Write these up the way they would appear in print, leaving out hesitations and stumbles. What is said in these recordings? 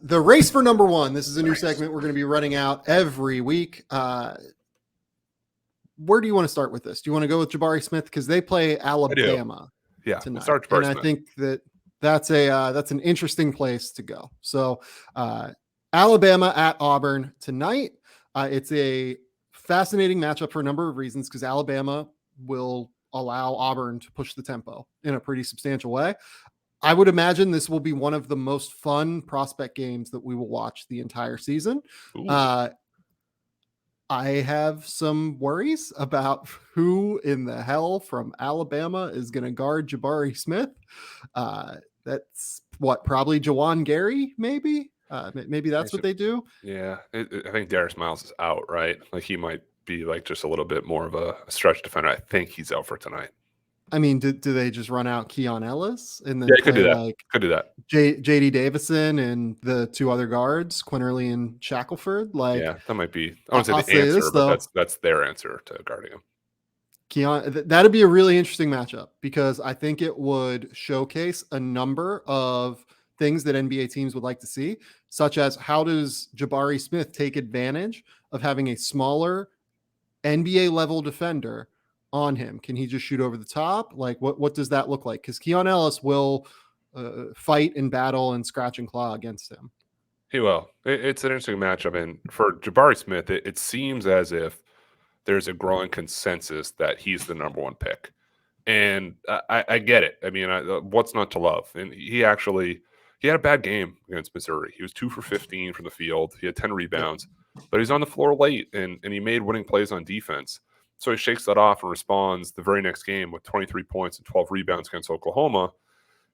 The race for number one. This is a new segment we're going to be running out every week. Where do you want to start with this? Do you want to go with Jabari Smith because they play Alabama tonight? We'll start Jabari Smith. I think that's an interesting place to go. So Alabama at Auburn tonight. It's a fascinating matchup for a number of reasons because Alabama will allow Auburn to push the tempo in a pretty substantial way. I would imagine this will be one of the most fun prospect games that we will watch the entire season. I have some worries about who in the hell from Alabama is going to guard Jabari Smith. That's probably Jawan Gary, maybe. Maybe that's what they do. Yeah, I think Darius Miles is out, right? Like he might be like just a little bit more of a stretch defender. I think he's out for tonight. I mean, do they just run out Keon Ellis and then could do that? Could do that. JD Davison and the two other guards, Quinterly and Shackelford. That might be. I wouldn't say the answer, but that's their answer to guarding him. Keon, that'd be a really interesting matchup because I think it would showcase a number of things that NBA teams would like to see, such as how does Jabari Smith take advantage of having a smaller NBA level defender on him? Can he just shoot over the top? Like what does that look like? Because Keon Ellis will fight and battle and scratch and claw against him. He will. It's an interesting matchup. And for Jabari Smith, it seems as if there's a growing consensus that he's the number one pick. And I get it. I mean, what's not to love? And he had a bad game against Missouri. He was 2 for 15 from the field. He had 10 rebounds, but he's on the floor late and he made winning plays on defense. So he shakes that off and responds the very next game with 23 points and 12 rebounds against Oklahoma.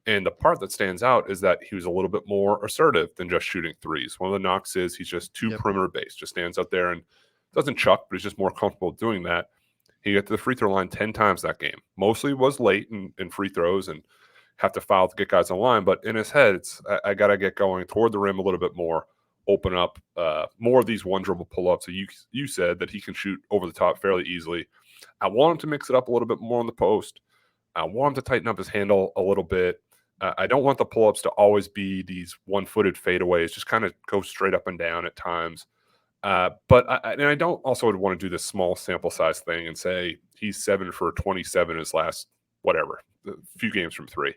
And the part that stands out is that he was a little bit more assertive than just shooting threes. One of the knocks is he's just too perimeter based, just stands out there and doesn't chuck, but he's just more comfortable doing that. He got to the free throw line 10 times that game. Mostly was late in free throws and have to foul to get guys on the line. But in his head, it's I got to get going toward the rim a little bit more, open up more of these one dribble pull-ups. So you said that he can shoot over the top fairly easily. I want him to mix it up a little bit more on the post. I want him to tighten up his handle a little bit. I don't want the pull-ups to always be these one-footed fadeaways, just kind of go straight up and down at times. But I don't also want to do this small sample size thing and say he's 7 for 27 his last a few games from three.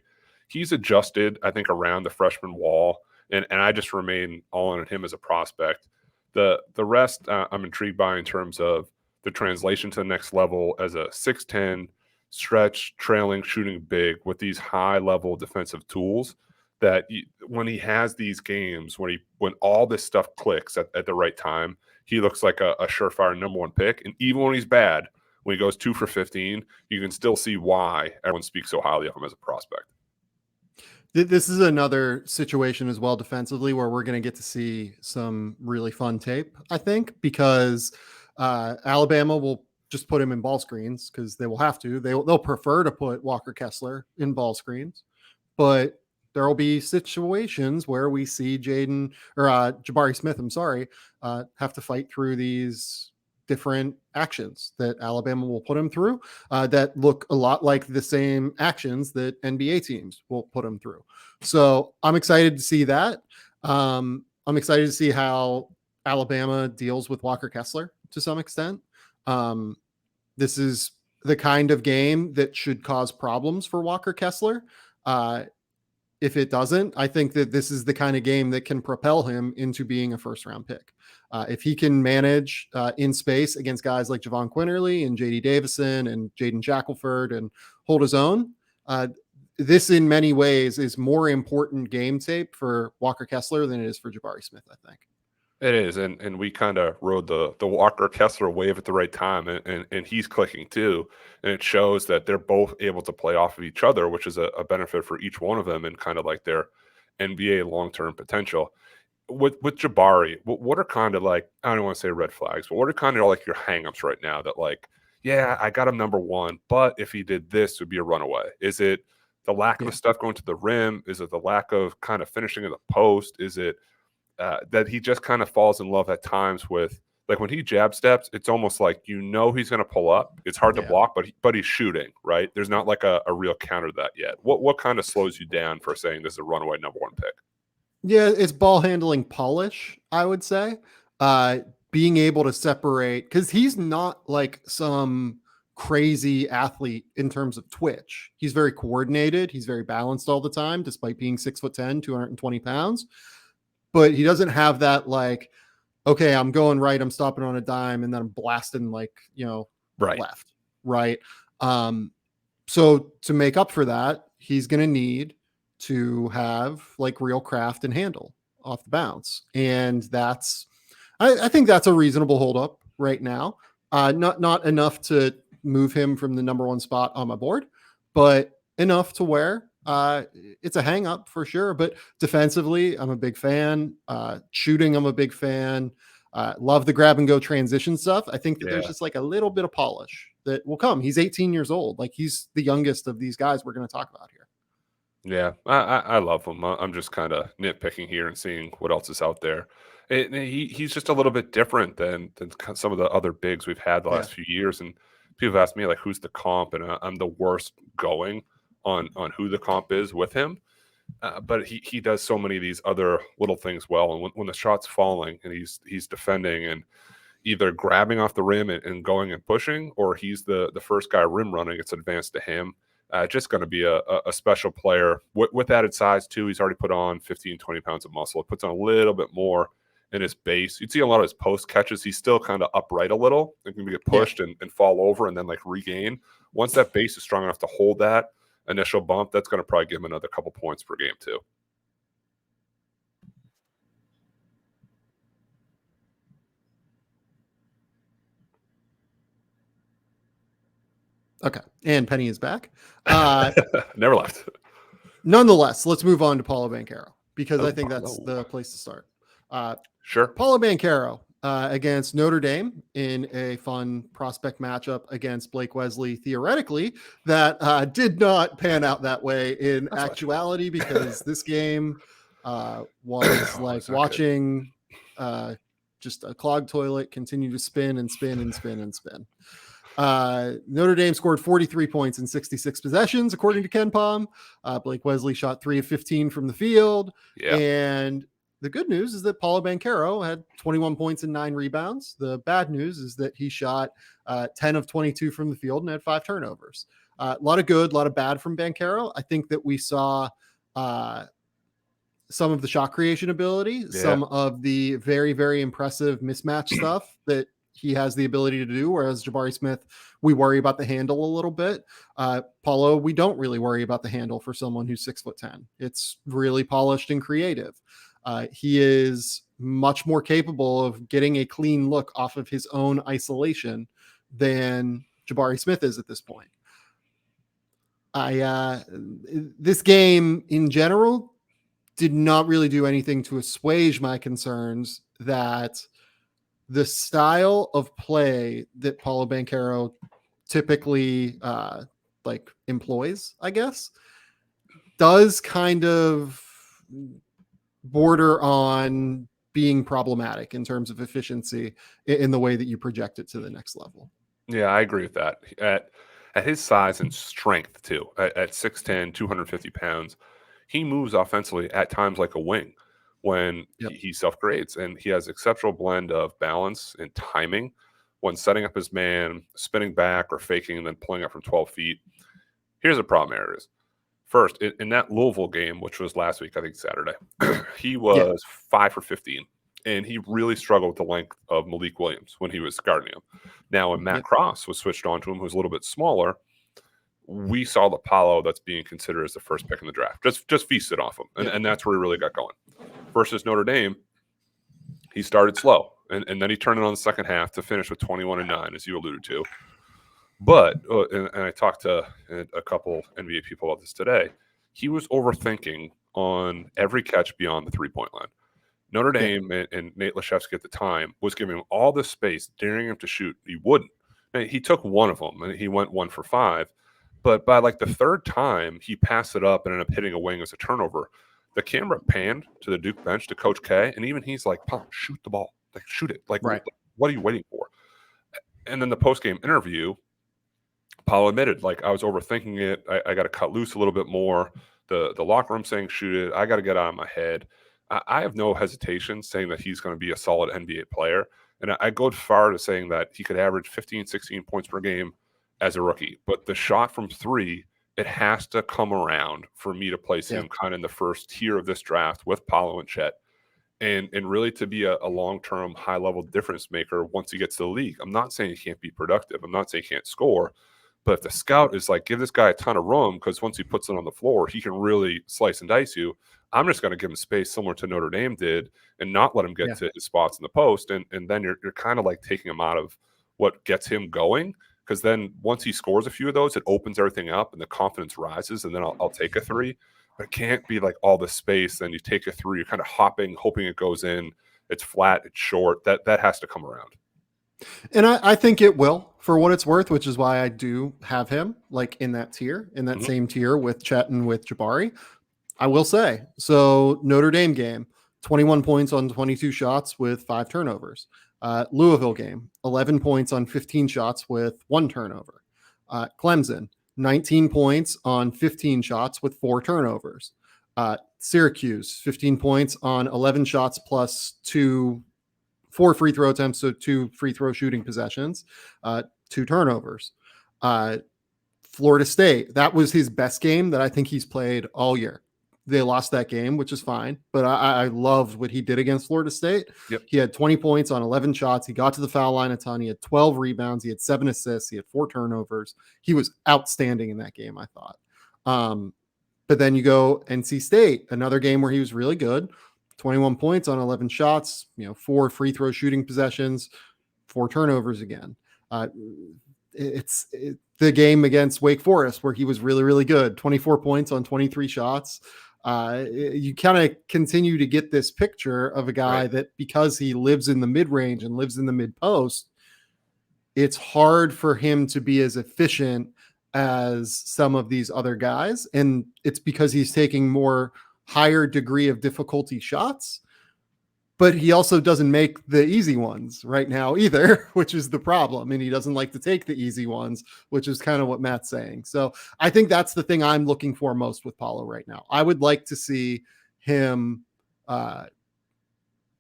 He's adjusted, I think, around the freshman wall, and I just remain all in on him as a prospect. The rest I'm intrigued by in terms of the translation to the next level as a 6'10", stretch, trailing, shooting big with these high-level defensive tools that when he has these games, when all this stuff clicks at the right time, he looks like a surefire number one pick. And even when he's bad, when he goes 2 for 15, you can still see why everyone speaks so highly of him as a prospect. This is another situation as well defensively where we're going to get to see some really fun tape, I think, because Alabama will just put him in ball screens because they will have to. They'll prefer to put Walker Kessler in ball screens, but there will be situations where we see Jabari Smith, have to fight through these different actions that Alabama will put him through that look a lot like the same actions that NBA teams will put him through. So I'm excited to see that. I'm excited to see how Alabama deals with Walker Kessler to some extent. This is the kind of game that should cause problems for Walker Kessler. If it doesn't, I think that this is the kind of game that can propel him into being a first-round pick. If he can manage in space against guys like Javon Quinterly and JD Davison and Jaden Shackelford and hold his own, this in many ways is more important game tape for Walker Kessler than it is for Jabari Smith, I think. It is, and we kind of rode the Walker Kessler wave at the right time, and he's clicking too, and it shows that they're both able to play off of each other, which is a benefit for each one of them and kind of like their NBA long-term potential. With Jabari, what are kind of like, I don't want to say red flags, but what are kind of like your hangups right now that like, yeah, I got him number one, but if he did this, it would be a runaway? Is it the lack of the stuff going to the rim? Is it the lack of kind of finishing in the post? Is it that he just kind of falls in love at times with, like when he jab steps, it's almost like he's going to pull up. It's hard to block, but he's shooting, right? There's not like a real counter to that yet. What kind of slows you down for saying this is a runaway number one pick? Yeah, it's ball handling polish, I would say. Uh, Being able to separate, because he's not like some crazy athlete in terms of twitch. He's very coordinated. He's very balanced all the time, despite being 6'10", 220 pounds. But he doesn't have that like, okay, I'm going right, I'm stopping on a dime, and then I'm blasting like, Right. left, right? Um, so to make up for that, he's going to need to have like real craft and handle off the bounce, and I think that's a reasonable holdup right now. Not enough to move him from the number one spot on my board, but enough to where it's a hang up for sure. But defensively, I'm a big fan. Shooting, I'm a big fan. Love the grab and go transition stuff. I think that there's Yeah. just like a little bit of polish that will come. He's 18 years old. Like he's the youngest of these guys we're going to talk about here. Yeah, I love him. I'm just kind of nitpicking here and seeing what else is out there. He's just a little bit different than some of the other bigs we've had the Yeah. last few years. And people have asked me like, who's the comp, and I'm the worst going on who the comp is with him. But he does so many of these other little things well. And when the shot's falling and he's defending and either grabbing off the rim and going and pushing, or he's the first guy rim running, it's advanced to him. Just going to be a special player with added size too. He's already put on 15, 20 pounds of muscle. It puts on a little bit more in his base. You'd see a lot of his post catches. He's still kind of upright a little. They can get pushed and fall over and then like regain. Once that base is strong enough to hold that initial bump, that's going to probably give him another couple points per game too. Okay. And Penny is back. Never left. Nonetheless, let's move on to Paolo Banchero, because Oh, I think that's Paulo. the place to start. Sure. Paolo Banchero against Notre Dame in a fun prospect matchup against Blake Wesley, theoretically, that did not pan out that way in That's actuality, because this game was like it's not watching just a clogged toilet continue to spin and spin and spin and spin. Notre Dame scored 43 points in 66 possessions, according to Ken Palm. Blake Wesley shot 3 of 15 from the field. Yeah. And the good news is that Paolo Banchero had 21 points and 9 rebounds. The bad news is that he shot 10 of 22 from the field and had 5 turnovers. A lot of good, a lot of bad from Banchero. I think that we saw some of the shot creation ability, some of the very, very impressive mismatch stuff that he has the ability to do, whereas Jabari Smith, we worry about the handle a little bit. Paulo, we don't really worry about the handle for someone who's 6'10". It's really polished and creative. He is much more capable of getting a clean look off of his own isolation than Jabari Smith is at this point. This game in general did not really do anything to assuage my concerns that the style of play that Paolo Banchero typically like employs, I guess, does kind of border on being problematic in terms of efficiency in the way that you project it to the next level. Yeah, I agree with that. At his size and strength too, at 6'10", 250 pounds, he moves offensively at times like a wing when he self-creates, and he has exceptional blend of balance and timing when setting up his man, spinning back or faking and then pulling up from 12 feet. Here's the problem areas. First, in that Louisville game, which was last week, I think Saturday, he was 5 for 15, and he really struggled with the length of Malik Williams when he was guarding him. Now, when Matt Cross was switched on to him, who's a little bit smaller, we saw the Paulo that's being considered as the first pick in the draft. Just feasted off him, and that's where he really got going. Versus Notre Dame, he started slow, and then he turned it on the second half to finish with 21 and 9, as you alluded to. But, and I talked to a couple NBA people about this today, he was overthinking on every catch beyond the three-point line. Notre Dame and Nate Laszewski at the time was giving him all this space, daring him to shoot. He wouldn't. And he took one of them, and he went 1 for 5. But by like the third time, he passed it up and ended up hitting a wing as a turnover. The camera panned to the Duke bench to Coach K, and even he's like, "Paul, shoot the ball. Like, shoot it. Like, what are you waiting for?" And then the post-game interview, Paul admitted, like, I was overthinking it. I got to cut loose a little bit more. The locker room saying shoot it. I got to get out of my head. I have no hesitation saying that he's going to be a solid NBA player. And I go far to saying that he could average 15, 16 points per game as a rookie. But the shot from three, it has to come around for me to place him kind of in the first tier of this draft with Paolo and Chet. And really to be a long-term high-level difference maker once he gets to the league. I'm not saying he can't be productive. I'm not saying he can't score. But if the scout is like, give this guy a ton of room because once he puts it on the floor, he can really slice and dice you. I'm just going to give him space similar to Notre Dame did and not let him get to his spots in the post. And then you're kind of like taking him out of what gets him going, because then once he scores a few of those, it opens everything up and the confidence rises, and then I'll take a three. But it can't be like all the space. Then you take a three, you're kind of hopping, hoping it goes in. It's flat, it's short. That has to come around. And I think it will, for what it's worth, which is why I do have him like in that tier, in that same tier with Chet and with Jabari. I will say, so Notre Dame game, 21 points on 22 shots with 5 turnovers. Louisville game, 11 points on 15 shots with 1 turnover. Clemson, 19 points on 15 shots with 4 turnovers. Syracuse, 15 points on 11 shots plus 4 free throw attempts, so 2 free throw shooting possessions, 2 turnovers. Florida State, that was his best game that I think he's played all year. They lost that game, which is fine, but I loved what he did against Florida State. He had 20 points on 11 shots. He got to the foul line a ton. He had 12 rebounds. He had 7 assists. He had 4 turnovers. He was outstanding in that game, I thought. But then you go NC State, another game where he was really good. 21 points on 11 shots, 4 free throw shooting possessions, 4 turnovers again. It's the game against Wake Forest where he was really, really good. 24 points on 23 shots. You kind of continue to get this picture of a guy that, because he lives in the mid-range and lives in the mid-post, it's hard for him to be as efficient as some of these other guys. And it's because he's taking more higher degree of difficulty shots, but he also doesn't make the easy ones right now either, which is the problem. And he doesn't like to take the easy ones, which is kind of what Matt's saying. So I think that's the thing I'm looking for most with Paolo right now. I would like to see him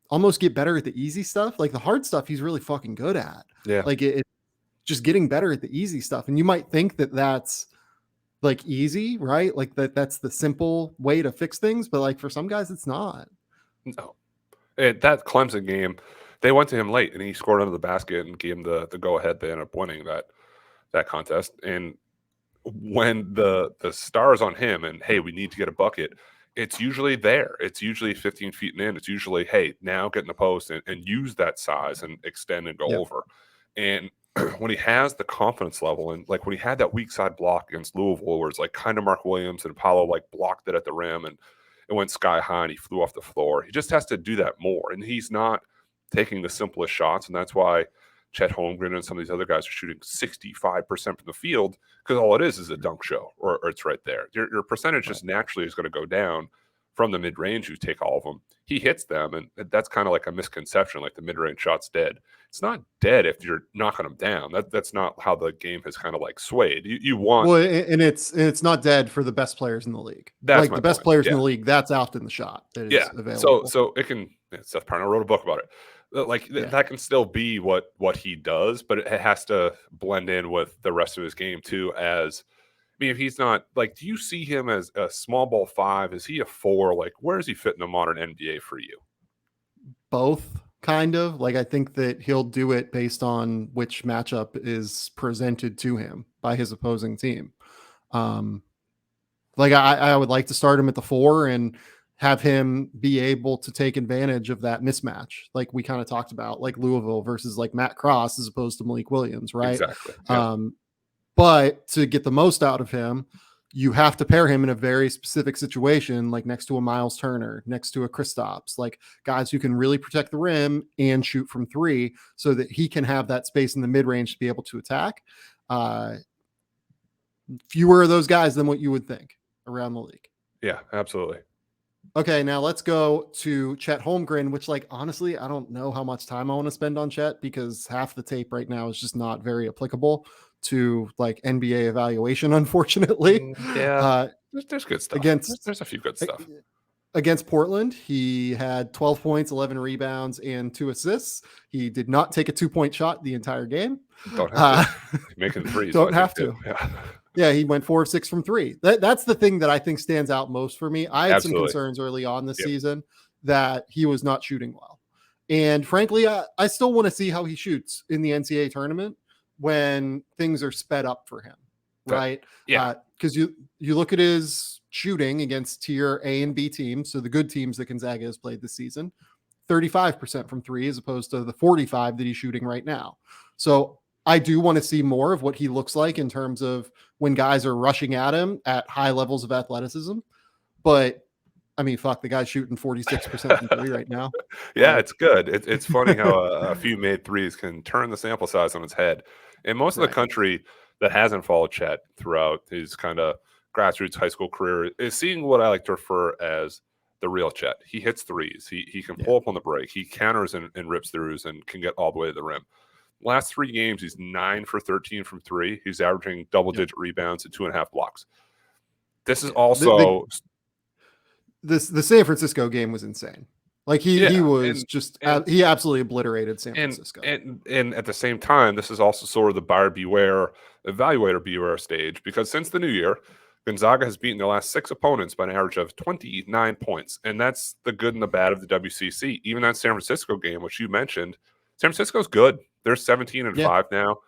almost get better at the easy stuff. Like the hard stuff, he's really fucking good at. Like it's just getting better at the easy stuff. And you might think that that's like easy, right? Like that's the simple way to fix things. But like for some guys, it's not. No. That Clemson game, they went to him late, and he scored under the basket and gave him the go-ahead. They ended up winning that contest. And when the star's on him and, hey, we need to get a bucket, it's usually there. It's usually 15 feet in. It's usually, hey, now get in the post and use that size and extend and go over. And when he has the confidence level, and like when he had that weak side block against Louisville where it's like kind of Mark Williams and Paolo like blocked it at the rim and it went sky high and he flew off the floor. He just has to do that more. And he's not taking the simplest shots. And that's why Chet Holmgren and some of these other guys are shooting 65% from the field, because all it is a dunk show or it's right there. Your percentage just naturally is going to go down from the mid-range. You take all of them. He hits them, and that's kind of like a misconception, like the mid-range shot's dead. It's not dead if you're knocking them down. That's not how the game has kind of like swayed. You want... Well, and it's not dead for the best players in the league. That's like the best players in the league, that's often the shot that is available. So it can... Seth Parnell wrote a book about it. That can still be what he does, but it has to blend in with the rest of his game too. As I mean, if he's not like, do you see him as a small ball 5? Is he a 4? Like, where does he fit in the modern NBA for you? Both, kind of. Like, I think that he'll do it based on which matchup is presented to him by his opposing team. Like I would like to start him at the 4 and have him be able to take advantage of that mismatch. Like we kind of talked about, like Louisville versus like Matt Cross as opposed to Malik Williams, right? Exactly. Yeah. But to get the most out of him, you have to pair him in a very specific situation, like next to a Miles Turner, next to a Kristaps, like guys who can really protect the rim and shoot from 3 so that he can have that space in the mid-range to be able to attack. Fewer of those guys than what you would think around the league. Yeah, absolutely. Okay, now let's go to Chet Holmgren, which, like, honestly, I don't know how much time I want to spend on Chet because half the tape right now is just not very applicable to like NBA evaluation, unfortunately. Yeah, there's good stuff. There's a few good stuff. against Portland, he had 12 points, 11 rebounds, and 2 assists. He did not take a 2-point shot the entire game. Don't have to. Making threes. Don't I think, have to. too. Yeah. Yeah, he went 4 of 6 from 3. That's the thing that I think stands out most for me. I had some Absolutely. concerns early on this Yep. season that he was not shooting well. And frankly, I still want to see how he shoots in the NCAA tournament when things are sped up for him, right? Yeah. Because you look at his shooting against tier A and B teams, so the good teams that Gonzaga has played this season, 35% from 3 as opposed to the 45 that he's shooting right now. So I do want to see more of what he looks like in terms of when guys are rushing at him at high levels of athleticism. But I mean, fuck, the guy's shooting 46% from 3 right now. Yeah, Like, it's good. It's funny how a few made threes can turn the sample size on its head. And most of the right. country that hasn't followed Chet throughout his kind of grassroots high school career is seeing what I like to refer as the real Chet. He hits threes. He can pull up on the break. He counters and rips throughs and can get all the way to the rim. Last 3 games, he's 9 for 13 from 3. He's averaging double-digit rebounds and 2.5 blocks. This is also the San Francisco game was insane. Like he was he absolutely obliterated San Francisco. And at the same time, this is also sort of the buyer beware, evaluator beware stage, because since the new year, Gonzaga has beaten their last 6 opponents by an average of 29 points. And that's the good and the bad of the WCC. Even that San Francisco game, which you mentioned, San Francisco's good. They're 17-5 now.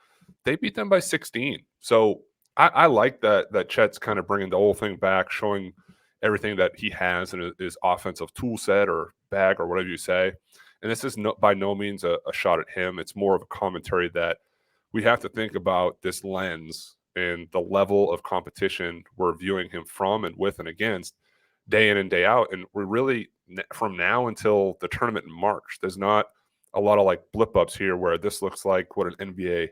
They beat them by 16. So I like that Chet's kind of bringing the whole thing back, showing everything that he has in his offensive tool set or bag or whatever you say. And this is by no means a shot at him. It's more of a commentary that we have to think about this lens and the level of competition we're viewing him from and with and against day in and day out. And we're really, from now until the tournament in March, there's not a lot of like blip ups here where this looks like what an NBA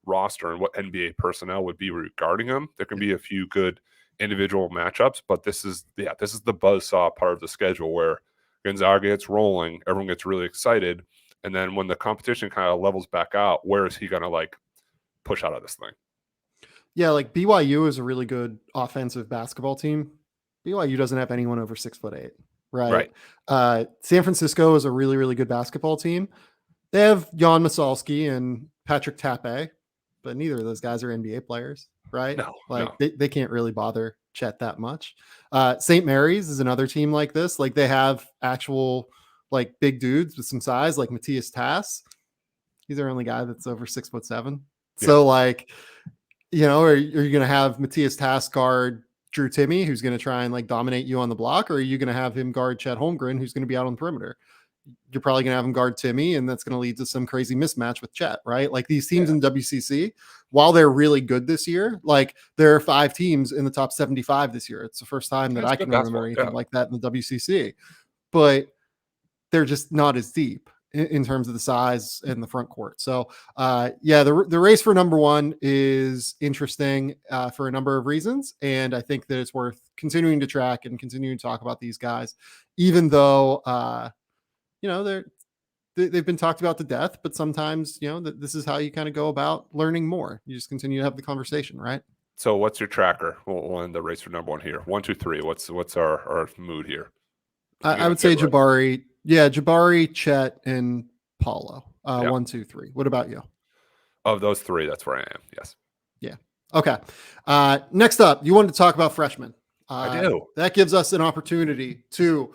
roster and what NBA personnel would be regarding him. There can be a few good individual matchups, but this is the buzzsaw part of the schedule where Gonzaga gets rolling, everyone gets really excited, and then when the competition kind of levels back out, where is he going to like push out of this thing? Yeah, like BYU is a really good offensive basketball team. BYU doesn't have anyone over 6'8", right? San Francisco is a really, really good basketball team. They have Jan Masalski and Patrick Tape, but neither of those guys are NBA players, right? No. They can't really bother Chet that much. St. Mary's is another team like this. Like they have actual like big dudes with some size, like Matthias Tass. He's their only guy that's over 6'7". Yeah. So like, you know, are you going to have Matthias Tass guard Drew Timme, who's going to try and like dominate you on the block, or are you going to have him guard Chet Holmgren, who's going to be out on the perimeter? You're probably going to have him guard Timme, and that's going to lead to some crazy mismatch with Chet, right? Like these teams in WCC, while they're really good this year, like there are 5 teams in the top 75 this year. It's the first time that I can remember anything like that in the WCC, but they're just not as deep in terms of the size and the front court. So the race for number 1 is interesting for a number of reasons. And I think that it's worth continuing to track and continuing to talk about these guys, even though, you know, they've been talked about to death, but sometimes, you know, this is how you kind of go about learning more. You just continue to have the conversation, right? So what's your tracker? We'll end the race for number 1 here. 1, 2, 3. What's our mood here? I would say Jabari. Yeah, Jabari, Chet, and Paolo. 1, 2, 3. What about you? Of those 3, that's where I am. Yes. Yeah. Okay. Next up, you wanted to talk about freshmen. I do. That gives us an opportunity to